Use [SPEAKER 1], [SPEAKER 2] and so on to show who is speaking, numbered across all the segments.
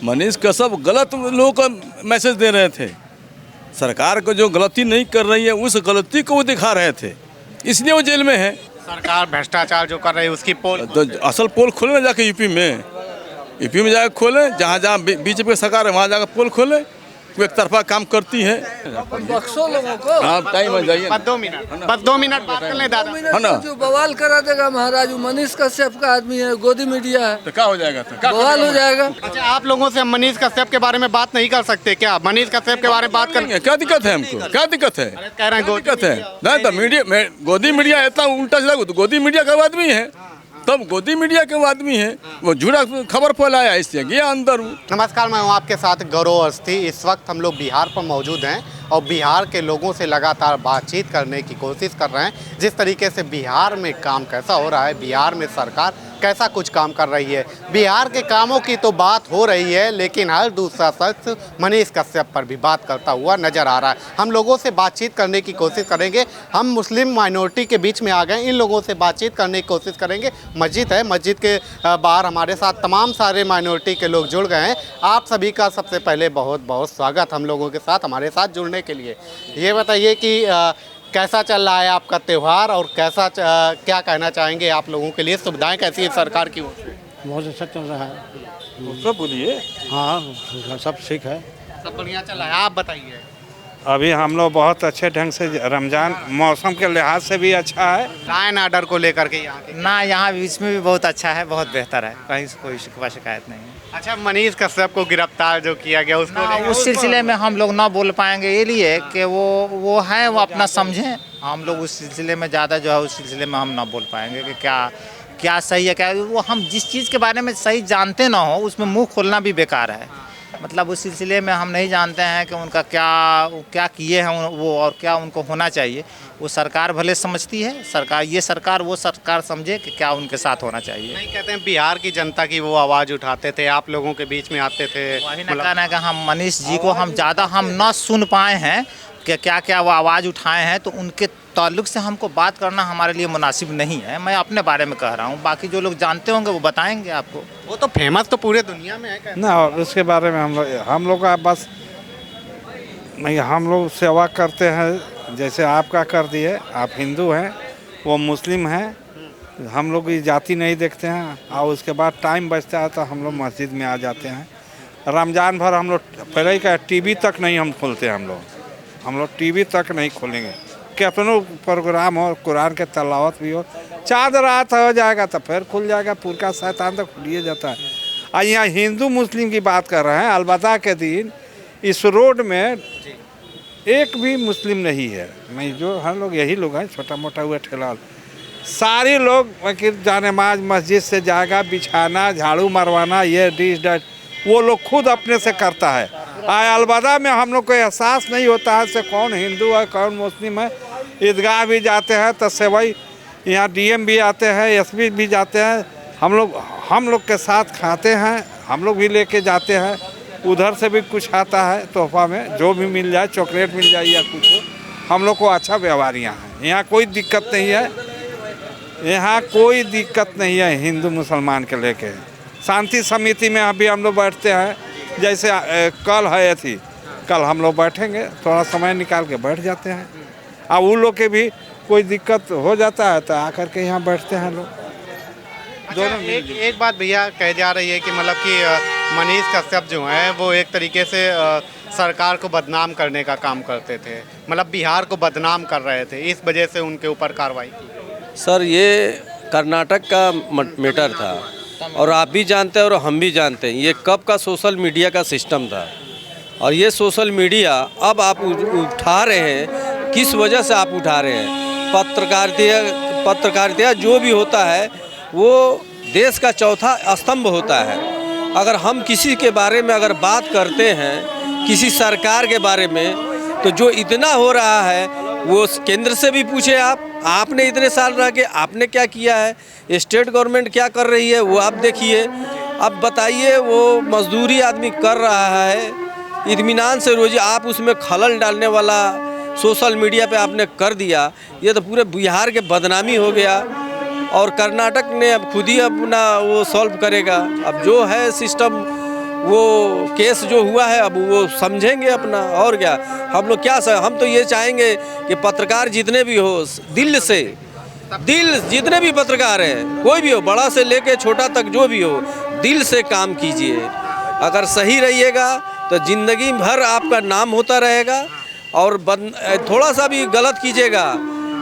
[SPEAKER 1] मनीष कश्यप गलत लोगों को मैसेज दे रहे थे। सरकार को जो गलती नहीं कर रही है उस गलती को वो दिखा रहे थे, इसलिए वो जेल में है।
[SPEAKER 2] सरकार भ्रष्टाचार जो कर रही है उसकी पोल
[SPEAKER 1] तो असल पोल खोले ना जाके यूपी में जाकर खोले, जहाँ जहाँ बीजेपी की सरकार है वहाँ जाकर पोल खोले। वो एक तरफा काम करती है।
[SPEAKER 3] बक्सो लोगों को
[SPEAKER 1] हाँ, टाइम हो जाइए।
[SPEAKER 2] बस 2 मिनट बात कर ले दादा।
[SPEAKER 1] है ना?
[SPEAKER 3] जो बवाल करा देगा महाराज, वो मनीष कश्यप का आदमी है, गोदी मीडिया है,
[SPEAKER 1] तो क्या हो जाएगा? तो क्या
[SPEAKER 3] बवाल हो जाएगा।
[SPEAKER 2] अच्छा, आप लोगों से हम मनीष कश्यप के बारे में बात नहीं कर सकते क्या? मनीष कश्यप के बारे में बात कर,
[SPEAKER 1] क्या दिक्कत है हमको? क्या दिक्कत है?
[SPEAKER 2] कह रहे हैं
[SPEAKER 1] क्या दिक्कत है? नहीं तो मीडिया में गोदी मीडिया इतना उल्टा सीधा, तो गोदी मीडिया का आदमी है, तब गोदी मीडिया के आदमी है, वो झूठा खबर फैलाया, इससे गया अंदर हूँ।
[SPEAKER 2] नमस्कार, मैं हूँ आपके साथ गौरव अवस्थी। इस वक्त हम लोग बिहार पर मौजूद हैं और बिहार के लोगों से लगातार बातचीत करने की कोशिश कर रहे हैं। जिस तरीके से बिहार में काम कैसा हो रहा है, बिहार में सरकार कैसा कुछ काम कर रही है, बिहार के कामों की तो बात हो रही है, लेकिन हर दूसरा शख्स मनीष कश्यप पर भी बात करता हुआ नजर आ रहा है। हम लोगों से बातचीत करने की कोशिश करेंगे। हम मुस्लिम माइनॉरिटी के बीच में आ गए, इन लोगों से बातचीत करने की कोशिश करेंगे। मस्जिद है, मस्जिद के बाहर हमारे साथ तमाम सारे माइनॉरिटी के लोग जुड़ गए हैं। आप सभी का सबसे पहले बहुत बहुत स्वागत हम लोगों के साथ, हमारे साथ जुड़ने के लिए। ये बताइए कि कैसा चल रहा है आपका त्यौहार और कैसा क्या कहना चाहेंगे आप लोगों के लिए? सुविधाएं कैसी है सरकार की ओर से?
[SPEAKER 4] बहुत अच्छा चल रहा है।
[SPEAKER 1] सब बोलिए।
[SPEAKER 4] हाँ, सब ठीक है,
[SPEAKER 2] सब बढ़िया चल रहा है। आप बताइए।
[SPEAKER 5] अभी हम लोग बहुत अच्छे ढंग से रमज़ान मौसम के लिहाज से भी अच्छा है।
[SPEAKER 2] लॉ एंड ऑर्डर को लेकर के यहाँ के
[SPEAKER 6] ना, यहाँ इसमें भी बहुत अच्छा है, बहुत बेहतर है, कहीं से कोई शिकवा शिकायत नहीं है।
[SPEAKER 2] अच्छा, मनीष कश्यप को गिरफ्तार जो किया गया उसको
[SPEAKER 6] ना, उस सिलसिले में हम लोग ना बोल पाएंगे, ये लिए कि वो है, वो अपना समझें। हम लोग उस सिलसिले में ज़्यादा जो है उस सिलसिले में हम ना बोल पाएंगे कि क्या सही है, क्या वो हम जिस चीज़ के बारे में सही जानते ना हो उसमें मुंह खोलना भी बेकार है। मतलब उस सिलसिले में हम नहीं जानते हैं कि उनका क्या किए हैं वो और क्या उनको होना चाहिए। वो सरकार भले समझती है, सरकार वो सरकार समझे कि क्या उनके साथ होना चाहिए।
[SPEAKER 2] नहीं, कहते हैं बिहार की जनता की वो आवाज़ उठाते थे, आप लोगों के बीच में आते थे।
[SPEAKER 6] वही ना कहना है कि हम मनीष जी को हम ज़्यादा हम ना सुन पाए हैं कि क्या वो आवाज़ उठाए हैं, तो उनके ताल्लुक से हमको बात करना हमारे लिए मुनासिब नहीं है। मैं अपने बारे में कह रहा हूँ, बाकी जो लोग जानते होंगे वो बताएंगे आपको।
[SPEAKER 2] वो तो फेमस तो पूरे दुनिया में है
[SPEAKER 5] ना, उसके बारे में हम लोग का बस नहीं, हम लोग सेवा करते हैं जैसे आपका कर दिए। आप हिंदू हैं, वो मुस्लिम हैं, हम लोग की जाति नहीं देखते हैं। और उसके बाद टाइम बचता है तो हम लोग मस्जिद में आ जाते हैं। रमज़ान भर हम लोग पहले ही का टीवी तक नहीं हम खोलते, हम लोग टीवी तक नहीं खोलेंगे। कितनों प्रोग्राम हो, कुरान के तलावत भी हो, चाँद रात हो जाएगा तो फिर खुल जाएगा, पूरा शैतान तक खुलिए जाता है। और यहाँ हिंदू मुस्लिम की बात कर रहे हैं। अलविदा के दिन इस रोड में एक भी मुस्लिम नहीं है, नहीं, जो हम लोग यही लोग हैं, छोटा मोटा हुआ ठेला, सारे लोग जानेमाज मस्जिद से जाएगा, बिछाना, झाड़ू मरवाना, ये डिश डट वो लोग खुद अपने से करता है। अलविदा में हम लोग को एहसास नहीं होता है से कौन हिंदू है कौन मुस्लिम है। ईदगाह भी जाते हैं तो सेवई, यहाँ डीएम भी आते हैं, एसपी भी जाते हैं, हम लोग के साथ खाते हैं, हम लोग भी लेके जाते हैं। उधर से भी कुछ आता है तोहफा में, जो भी मिल जाए, चॉकलेट मिल जाए या कुछ, हम लोग को अच्छा व्यवहार यहाँ है। यहाँ कोई दिक्कत नहीं है, यहाँ कोई दिक्कत नहीं है हिंदू मुसलमान के लेके। शांति समिति में अभी हम लोग बैठते हैं, जैसे कल है थी, कल हम लोग बैठेंगे, थोड़ा समय निकाल के बैठ जाते हैं। अब उन लोग के भी कोई दिक्कत हो जाता है तो आकर के यहाँ बैठते हैं लोग।
[SPEAKER 2] अच्छा, एक बात भैया कह जा रही है कि मतलब कि मनीष कश्यप जो हैं वो एक तरीके से सरकार को बदनाम करने का काम करते थे, मतलब बिहार को बदनाम कर रहे थे, इस वजह से उनके ऊपर कार्रवाई की।
[SPEAKER 7] सर, ये कर्नाटक का मैटर था और आप भी जानते हैं और हम भी जानते हैं ये कब का सोशल मीडिया का सिस्टम था। और ये सोशल मीडिया अब आप उठा रहे हैं, किस वजह से आप उठा रहे हैं? पत्रकारिता जो भी होता है वो देश का चौथा स्तंभ होता है। अगर हम किसी के बारे में अगर बात करते हैं, किसी सरकार के बारे में, तो जो इतना हो रहा है वो केंद्र से भी पूछे आपने इतने साल रह के आपने क्या किया है, स्टेट गवर्नमेंट क्या कर रही है वो आप देखिए। अब बताइए, वो मजदूरी आदमी कर रहा है इत्मीनान से रोजी, आप उसमें खलल डालने वाला सोशल मीडिया पे आपने कर दिया, ये तो पूरे बिहार के बदनामी हो गया। और कर्नाटक ने अब खुद ही अपना वो सॉल्व करेगा। अब जो है सिस्टम वो केस जो हुआ है अब वो समझेंगे अपना, और क्या। हम लोग क्या हम तो ये चाहेंगे कि पत्रकार जितने भी हो दिल जितने भी पत्रकार हैं, कोई भी हो, बड़ा से लेके छोटा तक जो भी हो, दिल से काम कीजिए। अगर सही रहिएगा तो ज़िंदगी भर आपका नाम होता रहेगा, और थोड़ा सा भी गलत कीजिएगा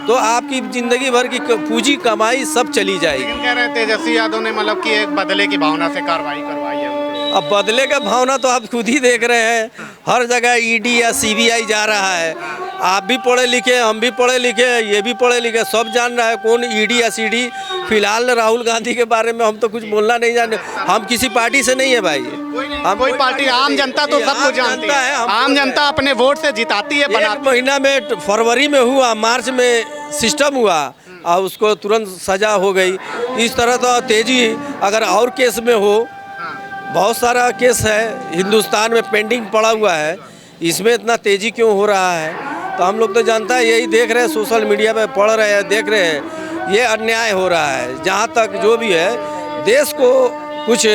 [SPEAKER 7] तो आपकी ज़िंदगी भर की पूंजी कमाई सब चली जाएगी।
[SPEAKER 2] लेकिन कह रहे हैं तेजस्वी यादव ने मतलब कि एक बदले की भावना से कार्रवाई करवाई है उनपे।
[SPEAKER 7] अब बदले का भावना तो आप खुद ही देख रहे हैं, हर जगह ईडी या सीबीआई जा रहा है। आप भी पढ़े लिखे, हम भी पढ़े लिखे, ये भी पढ़े लिखे, सब जान रहा है कौन ईडी या सीडी। फिलहाल राहुल गांधी के बारे में हम तो कुछ बोलना नहीं जानते, हम किसी पार्टी से नहीं है भाई।
[SPEAKER 2] हम कोई पार्टी, आम जनता तो सब कुछ जानती है, आम जनता अपने वोट से जिताती है।
[SPEAKER 7] एक महीना में फरवरी में हुआ, मार्च में सिस्टम हुआ और उसको तुरंत सजा हो गई। इस तरह तो तेजी अगर और केस में हो, बहुत सारा केस है हिंदुस्तान में पेंडिंग पड़ा हुआ है, इसमें इतना तेजी क्यों हो रहा है? तो हम लोग तो जानता है, यही देख रहे हैं, सोशल मीडिया पे पढ़ रहे हैं, देख रहे हैं, ये अन्याय हो रहा है। जहाँ तक जो भी है, देश को कुछ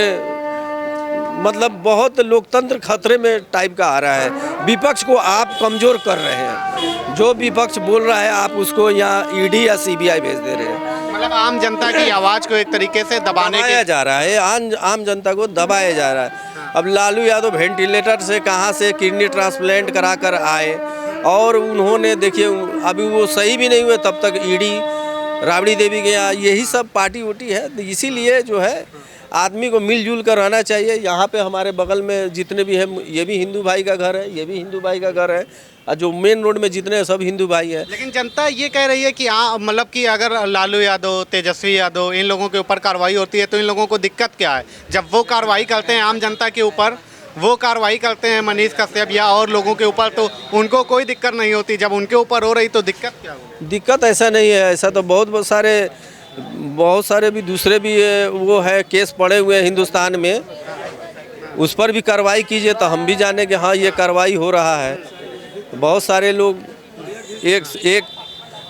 [SPEAKER 7] मतलब बहुत लोकतंत्र खतरे में टाइप का आ रहा है। विपक्ष को आप कमज़ोर कर रहे हैं, जो विपक्ष बोल रहा है आप उसको यहाँ ईडी या सीबीआई भेज दे रहे हैं।
[SPEAKER 2] मतलब आम जनता की आवाज़ को एक तरीके से दबाया
[SPEAKER 7] जा रहा है, आम जनता को दबाया जा रहा है। अब लालू यादव वेंटिलेटर से कहाँ से किडनी ट्रांसप्लांट करा कर आए, और उन्होंने देखिए अभी वो सही भी नहीं हुए तब तक ईडी राबड़ी देवी गया, यही सब पार्टी वोटी है। इसीलिए जो है आदमी को मिलजुल कर रहना चाहिए। यहाँ पे हमारे बगल में जितने भी हैं, ये भी हिंदू भाई का घर है, ये भी हिंदू भाई का घर है, और जो मेन रोड में जितने सब हिंदू भाई हैं।
[SPEAKER 2] लेकिन जनता ये कह रही है कि मतलब कि अगर लालू यादव, तेजस्वी यादव, इन लोगों के ऊपर कार्रवाई होती है तो इन लोगों को दिक्कत क्या है? जब वो कार्रवाई करते हैं आम जनता के ऊपर, वो कार्रवाई करते हैं मनीष कश्यप या और लोगों के ऊपर, तो उनको कोई दिक्कत नहीं होती। जब उनके ऊपर हो रही तो दिक्कत क्या हो?
[SPEAKER 7] दिक्कत ऐसा नहीं है, ऐसा तो बहुत सारे भी दूसरे भी वो है केस पड़े हुए हैं हिंदुस्तान में, उस पर भी कार्रवाई कीजिए तो हम भी जाने कि हाँ ये कार्रवाई हो रहा है। बहुत सारे लोग एक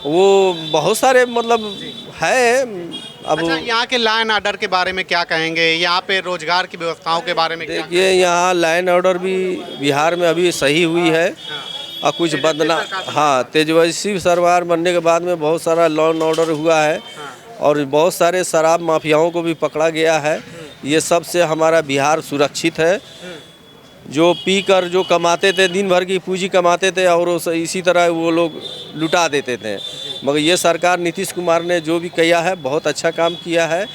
[SPEAKER 7] वो बहुत सारे मतलब है। अब
[SPEAKER 2] अच्छा, यहाँ के लॉ एंड ऑर्डर के बारे में क्या कहेंगे? यहाँ पे रोजगार की व्यवस्थाओं के बारे में क्या?
[SPEAKER 7] देखिए यहाँ लॉ एंड ऑर्डर भी बिहार में अभी सही हुई है, और कुछ हाँ तेजस्वी सरकार बनने के बाद में बहुत सारा लॉ एंड ऑर्डर हुआ है, और बहुत सारे शराब माफियाओं को भी पकड़ा गया है। ये सब से हमारा बिहार सुरक्षित है। जो पी कर जो कमाते थे, दिन भर की पूंजी कमाते थे, और इसी तरह वो लोग लुटा देते थे। मगर ये सरकार नीतीश कुमार ने जो भी किया है बहुत अच्छा काम किया है।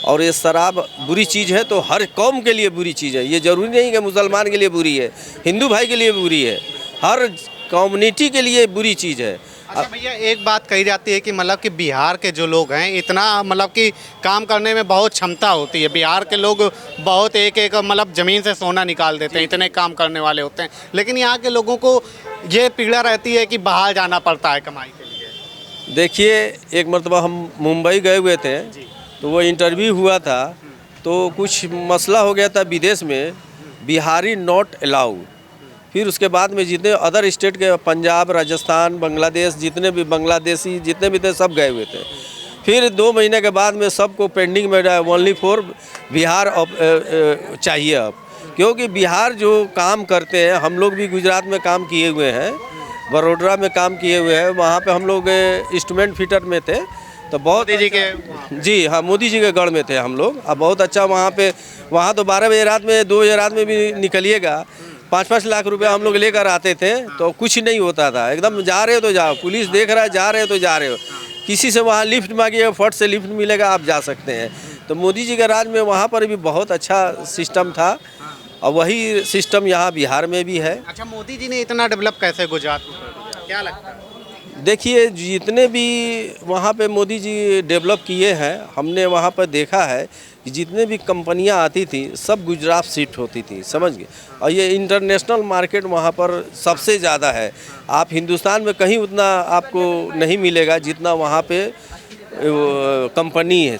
[SPEAKER 7] और ये शराब बुरी चीज़ है तो हर कौम के लिए बुरी चीज़ है। ये ज़रूरी नहीं कि मुसलमान के लिए बुरी है, हिंदू भाई के लिए बुरी है, हर कम्युनिटी के लिए बुरी चीज़ है।
[SPEAKER 2] अच्छा भैया, एक बात कही जाती है कि मतलब कि बिहार के जो लोग हैं इतना मतलब कि काम करने में बहुत क्षमता होती है। बिहार के लोग बहुत एक मतलब ज़मीन से सोना निकाल देते हैं, इतने काम करने वाले होते हैं। लेकिन यहाँ के लोगों को ये पीड़ा रहती है कि बाहर जाना पड़ता है कमाई के लिए।
[SPEAKER 7] देखिए एक मरतबा हम मुंबई गए हुए थे, तो वो इंटरव्यू हुआ था, तो कुछ मसला हो गया था विदेश में, बिहारी नॉट अलाउड। फिर उसके बाद में जितने अदर स्टेट के, पंजाब, राजस्थान, बांग्लादेश, जितने भी बांग्लादेशी जितने भी थे सब गए हुए थे। फिर 2 महीने के बाद में सबको पेंडिंग में ओनली फॉर बिहार चाहिए अब, क्योंकि बिहार जो काम करते हैं, हम लोग भी गुजरात में काम किए हुए हैं, बड़ोदरा में काम किए हुए हैं, वहाँ पे हम लोग इंस्ट्रूमेंट फिटर में थे। तो बहुत
[SPEAKER 2] मोदी जी के,
[SPEAKER 7] जी हाँ, मोदी जी के गढ़ में थे हम लोग। अब बहुत अच्छा वहाँ तो 12 बजे रात में, 2 बजे रात में भी निकलिएगा, 5-5 लाख रुपया हम लोग लेकर आते थे, तो कुछ नहीं होता था। एकदम जा रहे हो तो जाओ, पुलिस देख रहा है, जा रहे हो तो जा रहे हो, किसी से वहाँ लिफ्ट मांगिए, फट से लिफ्ट मिलेगा, आप जा सकते हैं। तो मोदी जी के राज में वहाँ पर भी बहुत अच्छा सिस्टम था, और वही सिस्टम यहाँ बिहार में भी है।
[SPEAKER 2] अच्छा, मोदी जी ने इतना डेवलप कैसे गुजरात में कर दिया, क्या लगता है?
[SPEAKER 7] देखिए जितने भी वहाँ पे मोदी जी डेवलप किए हैं, हमने वहाँ पर देखा है कि जितने भी कंपनियाँ आती थी सब गुजरात शिफ्ट होती थी, समझ गए। और ये इंटरनेशनल मार्केट वहाँ पर सबसे ज़्यादा है। आप हिंदुस्तान में कहीं उतना आपको नहीं मिलेगा जितना वहाँ पे कंपनी है,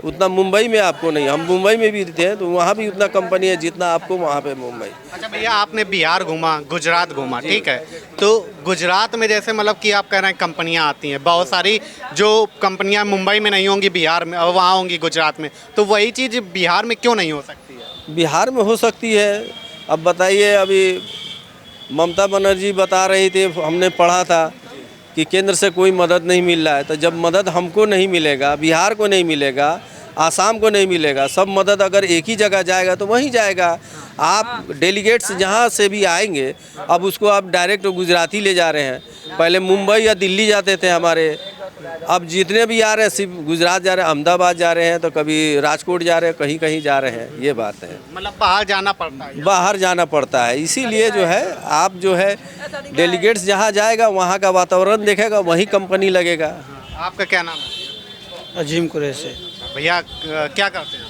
[SPEAKER 7] उतना मुंबई में आपको नहीं। हम मुंबई में भी थे तो वहाँ भी उतना कंपनी है जितना आपको वहाँ पे मुंबई।
[SPEAKER 2] अच्छा भैया, आपने बिहार घूमा, गुजरात घूमा, ठीक है, तो गुजरात में जैसे मतलब कि आप कह रहे हैं कंपनियां आती हैं बहुत सारी, जो कंपनियां मुंबई में नहीं होंगी बिहार में, वहाँ होंगी गुजरात में, तो वही चीज़ बिहार में क्यों नहीं हो सकती है?
[SPEAKER 7] बिहार में हो सकती है। अब बताइए, अभी ममता बनर्जी बता रही थी, हमने पढ़ा था कि केंद्र से कोई मदद नहीं मिल रहा है। तो जब मदद हमको नहीं मिलेगा, बिहार को नहीं मिलेगा, आसाम को नहीं मिलेगा, सब मदद अगर एक ही जगह जाएगा तो वहीं जाएगा। आप डेलीगेट्स जहाँ से भी आएंगे, अब उसको आप डायरेक्ट गुजराती ले जा रहे हैं। पहले मुंबई या दिल्ली जाते थे हमारे, अब जितने भी आ रहे हैं सिर्फ गुजरात जा रहे हैं, अहमदाबाद जा रहे हैं, तो कभी राजकोट जा रहे हैं, कहीं कहीं जा रहे हैं। ये बात है,
[SPEAKER 2] मतलब बाहर जाना पड़ता है।
[SPEAKER 7] बाहर जाना पड़ता है। इसीलिए जो है, आप जो है डेलीगेट्स जहाँ जाएगा वहाँ का वातावरण देखेगा, वहीं कंपनी लगेगा।
[SPEAKER 2] आपका क्या नाम है?
[SPEAKER 4] अजीम कुरैशी
[SPEAKER 2] भैया क्या करते हैं?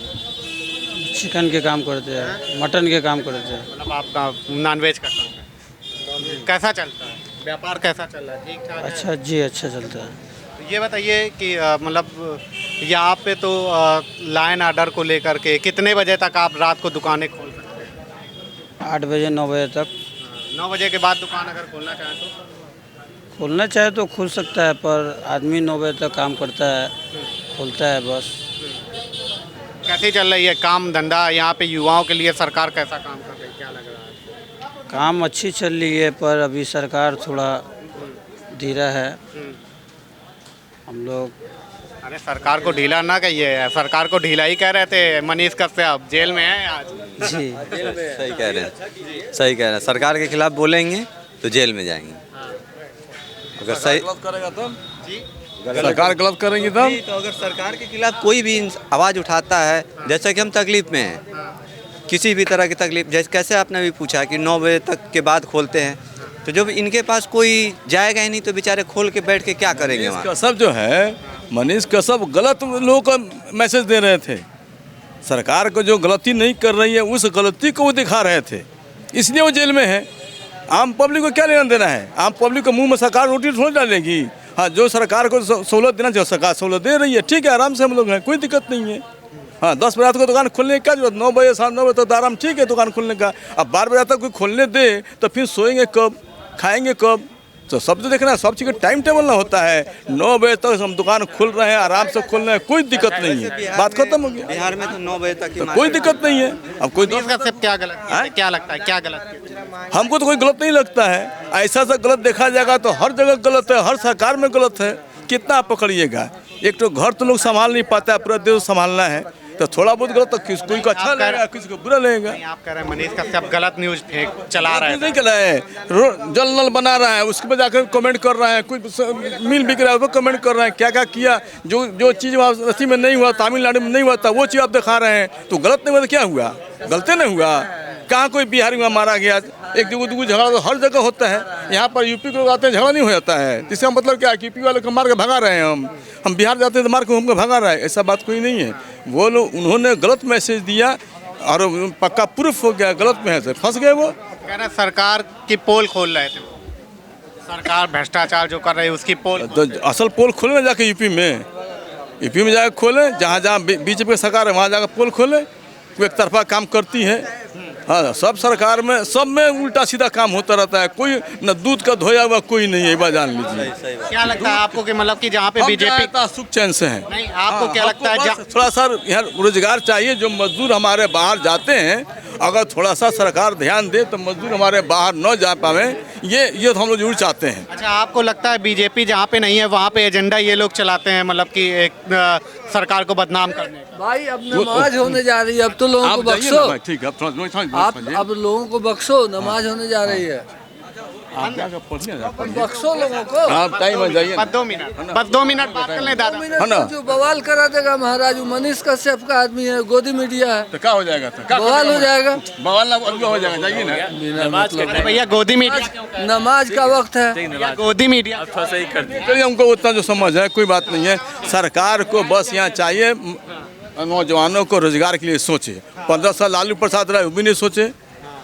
[SPEAKER 4] चिकन के काम करते हैं, मटन के काम करते हैं।
[SPEAKER 2] मतलब आपका नॉनवेज का काम है। कैसा चलता है व्यापार, कैसा चल रहा है? ठीक ठाक है?
[SPEAKER 4] अच्छा जी, अच्छा चलता है।
[SPEAKER 2] तो ये बताइए कि मतलब यहाँ पे तो लाइन आर्डर को लेकर के कितने बजे तक आप रात को दुकानें खोल सकते हैं?
[SPEAKER 4] 8 बजे 9 बजे तक
[SPEAKER 2] 9 बजे के बाद दुकान अगर खोलना चाहें तो?
[SPEAKER 4] खोलना चाहे तो खुल सकता है, पर आदमी 9 बजे तक काम करता है, खोलता है बस।
[SPEAKER 2] कैसी चल रही है काम धंधा यहाँ पे? युवाओं के लिए सरकार कैसा काम कर रही है, क्या लग रहा है?
[SPEAKER 4] काम अच्छी चल रही है, पर अभी सरकार थोड़ा धीरा है। हम लोग
[SPEAKER 2] अरे सरकार को ढीला ना कहिए, सरकार को ढीला ही कह रहे थे। मनीष कश्यप जेल में है आज।
[SPEAKER 4] जी
[SPEAKER 8] सही कह रहे हैं, सही कह रहे हैं। सरकार के खिलाफ बोलेंगे तो जेल में जाएंगे। अगर सही
[SPEAKER 1] करेगा तब
[SPEAKER 2] जी,
[SPEAKER 1] सरकार गलत करेंगी तब।
[SPEAKER 8] तो अगर सरकार के खिलाफ कोई भी आवाज़ उठाता है, जैसे कि हम तकलीफ में हैं, किसी भी तरह की तकलीफ, जैसे कैसे आपने भी पूछा कि 9 बजे तक के बाद खोलते हैं, तो जब इनके पास कोई जाएगा ही नहीं तो बेचारे खोल के बैठ के क्या करेंगे वहाँ?
[SPEAKER 1] कश्यप जो है, मनीष कश्यप गलत लोगों को मैसेज दे रहे थे। सरकार को जो गलती नहीं कर रही है, उस गलती को वो दिखा रहे थे, इसलिए वो जेल में है। आम पब्लिक को क्या लेना देना है? आम पब्लिक को मुंह में सरकार रोटी थोड़ी डालेगी। हाँ, जो सरकार को सहूलत देना चाहिए सरकार सहूलत दे रही है, ठीक है, आराम से हम लोग हैं, कोई दिक्कत नहीं है। हाँ, 10 बजे रात को दुकान खोलने की क्या जरूरत? 9 बजे 9:30 बजे तक आराम, ठीक है दुकान खोलने का। अब 12 बजे तक कोई खोलने दे तो फिर सोएंगे कब, खाएंगे कब? तो सब तो देखना है, सब चीज़ का टाइम टेबल ना होता है। 9 बजे तक हम दुकान खोल रहे हैं, आराम से खोल रहे हैं, कोई दिक्कत नहीं है, बात खत्म हो गया।
[SPEAKER 8] बिहार में तो 9 बजे तक ही
[SPEAKER 1] तो कोई दिक्कत नहीं है। अब कोई
[SPEAKER 2] मनीष कश्यप क्या गलत है? क्या लगता है क्या गलत है?
[SPEAKER 1] हमको तो कोई गलत नहीं लगता है। ऐसा सा गलत देखा जाएगा तो हर जगह गलत है, हर सरकार में गलत है। कितना आप पकड़िएगा? एक तो घर तो लोग संभाल नहीं पाता है, पूरा देश संभालना है, तो थोड़ा बहुत गलत तो कोई को अच्छा लगेगा, किसी को बुरा लगेगा।
[SPEAKER 2] नहीं, आप कह रहे हैं मनीष कश्यप गलत न्यूज फेंक चला रहा है।
[SPEAKER 1] नहीं कर रहा है, जल नल बना रहा है, उसके बाद जाकर कमेंट कर रहा है, कोई मिल बिक रहा है उसको कमेंट कर रहे हैं, क्या क्या किया, जो चीज़ वहाँ रस्सी में नहीं हुआ, तमिलनाडु में नहीं हुआ था, वो चीज़ आप दिखा रहे हैं। तो गलत नहीं हुआ तो क्या हुआ? गलती नहीं हुआ। कहाँ कोई बिहारी में मारा गया? एक दूसरे झगड़ा तो हर जगह होता है। यहाँ पर यूपी को आते हैं झगड़ा नहीं हो जाता है, इसका मतलब क्या है? यूपी वाले को मार के भगा रहे हैं, हम बिहार जाते हैं तो मार के हमको भगा रहा है, ऐसा बात कोई नहीं है। वो लोग उन्होंने गलत मैसेज दिया और पक्का प्रूफ हो गया गलत में है, फंस गए वो।
[SPEAKER 2] कह रहे हैं सरकार की पोल खोल रहे थे, सरकार भ्रष्टाचार जो कर रही है उसकी पोल।
[SPEAKER 1] तो असल पोल खोले ना जाके यूपी में जाकर खोले, जहाँ जहाँ बीजेपी की सरकार है वहाँ जाकर पोल खोले। कोई एक तरफा काम करती है। हाँ, सब सरकार में सब में उल्टा सीधा काम होता रहता है। कोई न दूध का धोया हुआ कोई नहीं है, ये बात जान लीजिए।
[SPEAKER 2] क्या लगता है आपको कि मतलब कि जहाँ पे बीजेपी
[SPEAKER 1] सुख चैन से है?
[SPEAKER 2] नहीं, आपको क्या लगता है
[SPEAKER 1] थोड़ा सा यहाँ रोजगार चाहिए। जो मजदूर हमारे बाहर जाते हैं, अगर थोड़ा सा सरकार ध्यान दे तो मजदूर हमारे बाहर न जा पावे, ये तो हम लोग जरूर चाहते हैं।
[SPEAKER 2] अच्छा, आपको लगता है बीजेपी जहाँ पे नहीं है वहाँ पे एजेंडा ये लोग चलाते हैं, मतलब कि एक सरकार को बदनाम करने का?
[SPEAKER 3] भाई अब नमाज होने जा रही है, अब तो लोगों को बख्शो।
[SPEAKER 1] ठीक है,
[SPEAKER 3] आप अब लोगों को बख्शो, नमाज होने जा रही है, बख्शो लोगों को।
[SPEAKER 1] आप टाइम में जाइए,
[SPEAKER 2] बस 2 मिनट बात कर लें दादा।
[SPEAKER 3] मिनट में जो बवाल करा देगा महाराज, वो मनीष कश्यप का आदमी है, गोदी मीडिया है,
[SPEAKER 1] तो क्या हो जाएगा?
[SPEAKER 3] बवाल हो जाएगा,
[SPEAKER 1] बवाल हो जाएगा। जाइए ना,
[SPEAKER 2] अरे भैया गोदी मीडिया,
[SPEAKER 3] नमाज का वक्त है,
[SPEAKER 2] गोदी मीडिया
[SPEAKER 1] चलिए, हमको उतना जो समझ है कोई बात नहीं है। सरकार को बस यहाँ चाहिए नौजवानों को रोजगार के लिए सोचे। 15 साल लालू प्रसाद रहे, वो भी नहीं सोचे।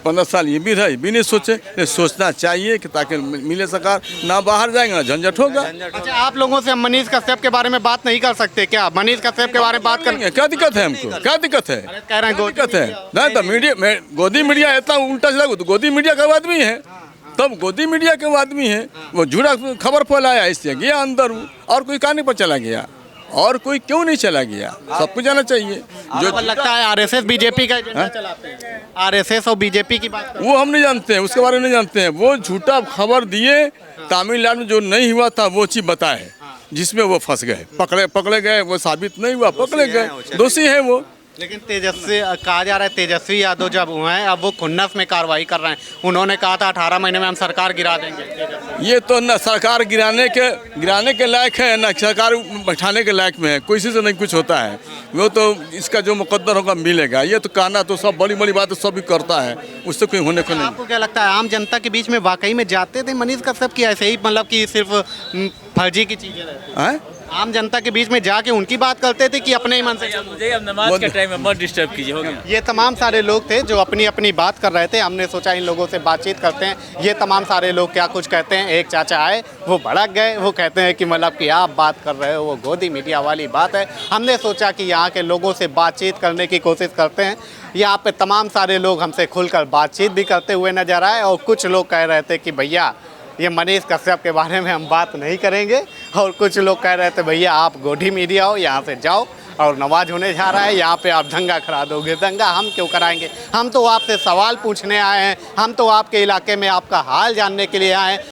[SPEAKER 1] 15 साल ये भी रहे, ये भी नहीं सोचे। ये सोचना चाहिए कि ताकि मिले सरकार, ना बाहर जाएंगे ना झंझट होगा।
[SPEAKER 2] अच्छा, आप लोगों से हम मनीष कश्यप के बारे में बात नहीं कर सकते क्या? मनीष कश्यप के बारे में बात करेंगे,
[SPEAKER 1] क्या दिक्कत है? हमको क्या दिक्कत है?
[SPEAKER 2] कह रहे हैं
[SPEAKER 1] दिक्कत है नहीं तो मीडिया गोदी मीडिया इतना उल्टा सीधा, गोदी मीडिया का आदमी है, तब गोदी मीडिया के आदमी है, वो झूठा खबर फैलाया, इससे गया अंदर, और कोई कहानी पर चला गया। और कोई क्यों नहीं चला गया, सबको जाना चाहिए।
[SPEAKER 2] जो लगता है आरएसएस बीजेपी का एजेंडा चलाते हैं, आरएसएस और बीजेपी की बात
[SPEAKER 1] वो हम नहीं जानते हैं, उसके बारे में नहीं जानते हैं। वो झूठा खबर दिए, तमिलनाडु में जो नहीं हुआ था वो चीज़ बताए, जिसमें वो फंस गए, पकड़े गए, वो साबित नहीं हुआ, पकड़े गए, दोषी है वो।
[SPEAKER 2] लेकिन तेजस्वी कहा जा रहा है, तेजस्वी यादव जब हुए हैं अब वो खुन्नस में कार्रवाई कर रहे हैं। उन्होंने कहा था 18 महीने में हम सरकार गिरा देंगे।
[SPEAKER 1] ये तो न सरकार गिराने के लायक है, न सरकार बैठाने के लायक में है, किसी से नहीं कुछ होता है। वो तो इसका जो मुकद्दर होगा मिलेगा। ये तो कहना तो सब बड़ी बड़ी बात सब भी करता है, उससे कोई होने को नहीं।
[SPEAKER 2] आपको क्या लगता है आम जनता के बीच में वाकई में जाते थे मनीष कश्यप की, ऐसे ही मतलब कि सिर्फ फर्जी की चीजें रहती हैं? आम जनता के बीच में जाके उनकी बात करते थे कि अपने ही मन से?
[SPEAKER 9] मुझे अब नमाज के टाइम में मत डिस्टर्ब कीजिए, हो गया।
[SPEAKER 2] ये तमाम सारे लोग थे जो अपनी अपनी बात कर रहे थे। हमने सोचा इन लोगों से बातचीत करते हैं, ये तमाम सारे लोग क्या कुछ कहते हैं। एक चाचा आए, वो भड़क गए, वो कहते हैं कि मतलब कि आप बात कर रहे हो वो गोदी मीडिया वाली बात है। हमने सोचा कि यहाँ के लोगों से बातचीत करने की कोशिश करते हैं। यहाँ पे तमाम सारे लोग हमसे खुलकर बातचीत भी करते हुए नजर आए और कुछ लोग कह रहे थे कि भैया ये मनीष कश्यप के बारे में हम बात नहीं करेंगे, और कुछ लोग कह रहे थे भैया आप गोदी मीडिया हो, यहाँ से जाओ, और नमाज होने जा रहा है, यहाँ पे आप दंगा करा दोगे। दंगा हम क्यों कराएंगे? हम तो आपसे सवाल पूछने आए हैं, हम तो आपके इलाके में आपका हाल जानने के लिए आए हैं।